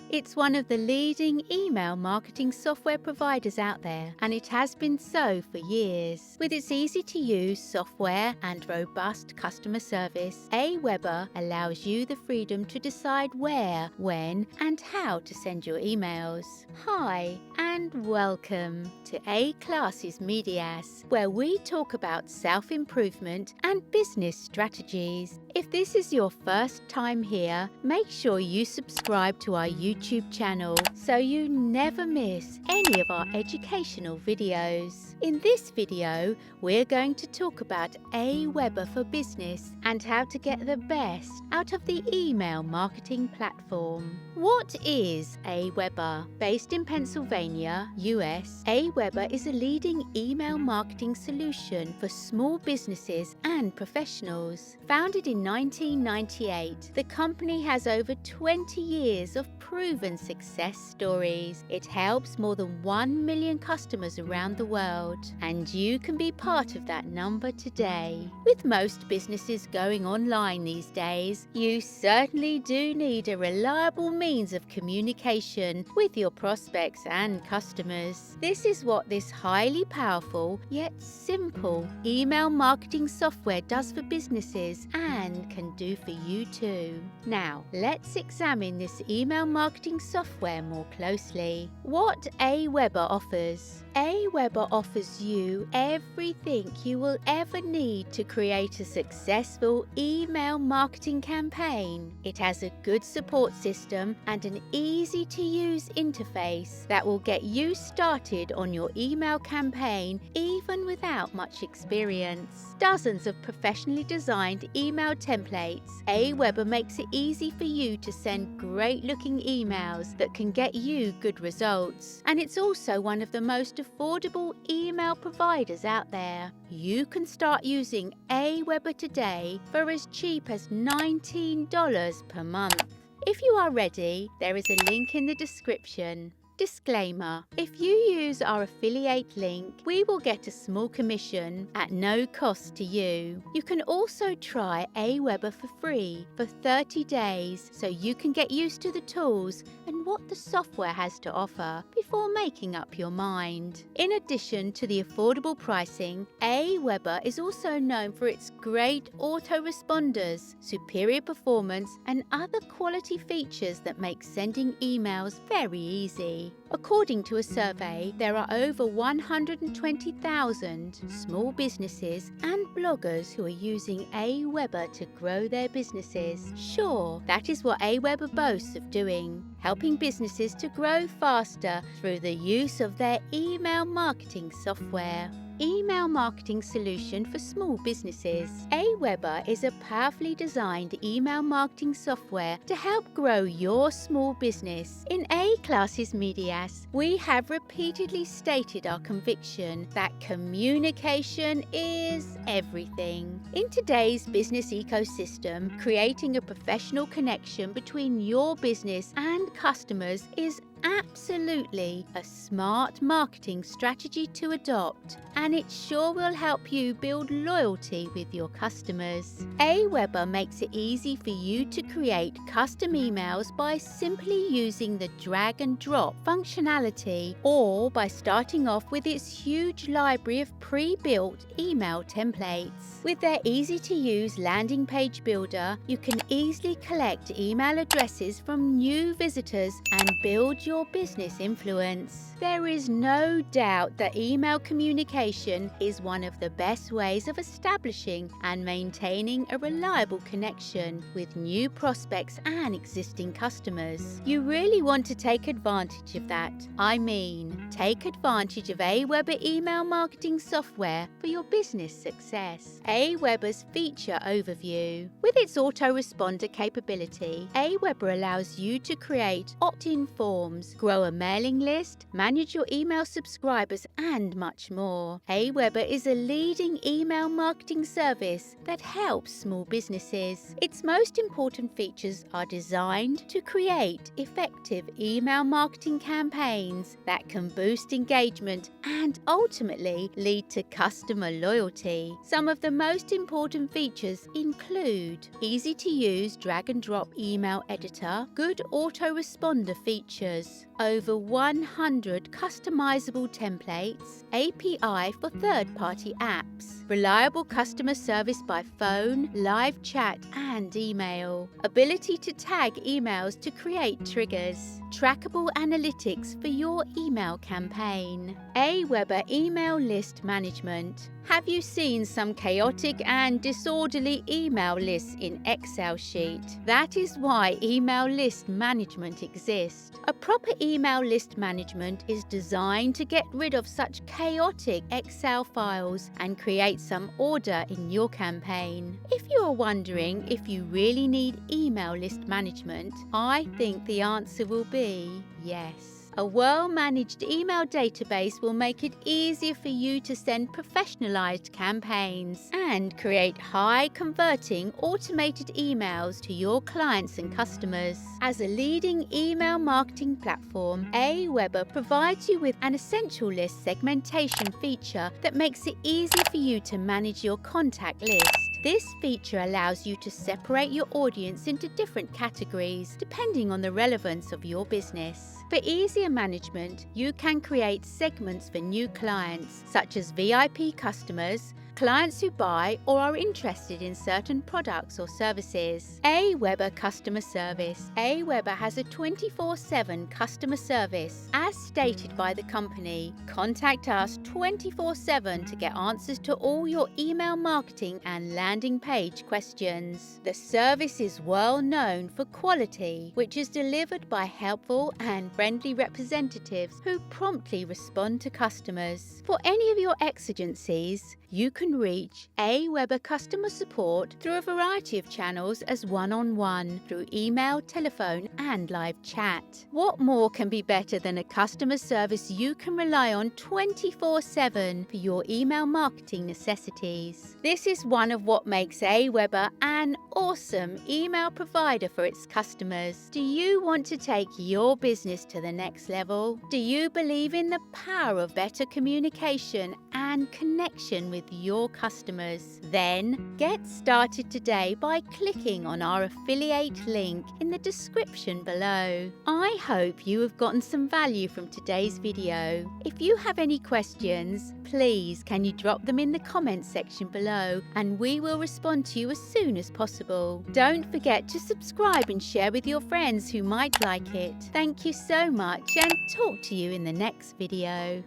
It's one of the leading email marketing software providers out there, and it has been so for years. With its easy-to-use software and robust customer service, AWeber allows you the freedom to decide where, when, and how to send your emails. Hi, and welcome to AClasses Medias, where we talk about self-improvement and business strategies. If this is your first time here, make sure you subscribe to our YouTube channel so you never miss any of our educational videos. In this video, we're going to talk about AWeber for Business and how to get the best out of the email marketing platform. What is AWeber? Based in Pennsylvania, US, AWeber is a leading email marketing solution for small businesses and professionals. Founded in 1998, the company has over 20 years of proven success stories. It helps more than 1 million customers around the world, and you can be part of that number today. With most businesses going online these days, you certainly do need a reliable means of communication with your prospects and customers. This is what this highly powerful yet simple email marketing software does for businesses and can do for you too. Now, let's examine this email marketing software more closely. What AWeber offers. AWeber offers you everything you will ever need to create a successful email marketing campaign. It has a good support system and an easy-to-use interface that will get you started on your email campaign even without much experience. Dozens of professionally designed email templates. AWeber makes it easy for you to send great-looking emails that can get you good results. And it's also one of the most affordable email providers out there. You can start using AWeber today for as cheap as $19 per month. If you are ready, there is a link in the description. Disclaimer: if you use our affiliate link, we will get a small commission at no cost to you. You can also try AWeber for free for 30 days so you can get used to the tools and what the software has to offer before making up your mind. In addition to the affordable pricing, AWeber is also known for its great autoresponders, superior performance, and other quality features that make sending emails very easy. According to a survey, there are over 120,000 small businesses and bloggers who are using AWeber to grow their businesses. Sure, that is what AWeber boasts of doing, helping businesses to grow faster through the use of their email marketing software. Email marketing solution for small businesses. AWeber is a powerfully designed email marketing software to help grow your small business. In AClasses Medias, we have repeatedly stated our conviction that communication is everything. In today's business ecosystem, creating a professional connection between your business and customers is absolutely a smart marketing strategy to adopt, and it sure will help you build loyalty with your customers. AWeber makes it easy for you to create custom emails by simply using the drag and drop functionality, or by starting off with its huge library of pre-built email templates. With their easy-to-use landing page builder, you can easily collect email addresses from new visitors and build your business influence. There is no doubt that email communication is one of the best ways of establishing and maintaining a reliable connection with new prospects and existing customers. You really want to take advantage of that. I mean, take advantage of AWeber email marketing software for your business success. AWeber's feature overview. With its autoresponder capability, AWeber allows you to create opt-in forms platforms, grow a mailing list, manage your email subscribers, and much more. AWeber is a leading email marketing service that helps small businesses. Its most important features are designed to create effective email marketing campaigns that can boost engagement and ultimately lead to customer loyalty. Some of the most important features include easy-to-use drag-and-drop email editor, good autoresponder features, over 100 customizable templates, API for third-party apps, reliable customer service by phone, live chat, and email, ability to tag emails to create triggers, trackable analytics for your email campaign, AWeber email list management. Have you seen some chaotic and disorderly email lists in Excel sheet? That is why email list management exists. A proper email list management is designed to get rid of such chaotic Excel files and create some order in your campaign. If you are wondering if you really need email list management, I think the answer will be yes. A well-managed email database will make it easier for you to send professionalized campaigns and create high-converting automated emails to your clients and customers. As a leading email marketing platform, AWeber provides you with an essential list segmentation feature that makes it easy for you to manage your contact list. This feature allows you to separate your audience into different categories depending on the relevance of your business. For easier management, you can create segments for new clients, such as VIP customers, clients who buy or are interested in certain products or services. AWeber Customer Service. AWeber has a 24/7 customer service. As stated by the company, contact us 24/7 to get answers to all your email marketing and landing page questions. The service is well known for quality, which is delivered by helpful and friendly representatives who promptly respond to customers. For any of your exigencies, you can reach AWeber customer support through a variety of channels as one-on-one, through email, telephone, and live chat. What more can be better than a customer service you can rely on 24/7 for your email marketing necessities? This is one of what makes AWeber an awesome email provider for its customers. Do you want to take your business to the next level? Do you believe in the power of better communication and connection with your customers? Then get started today by clicking on our affiliate link in the description below. I hope you have gotten some value from today's video. If you have any questions, please can you drop them in the comments section below and we will respond to you as soon as possible. Don't forget to subscribe and share with your friends who might like it. Thank you so much and talk to you in the next video.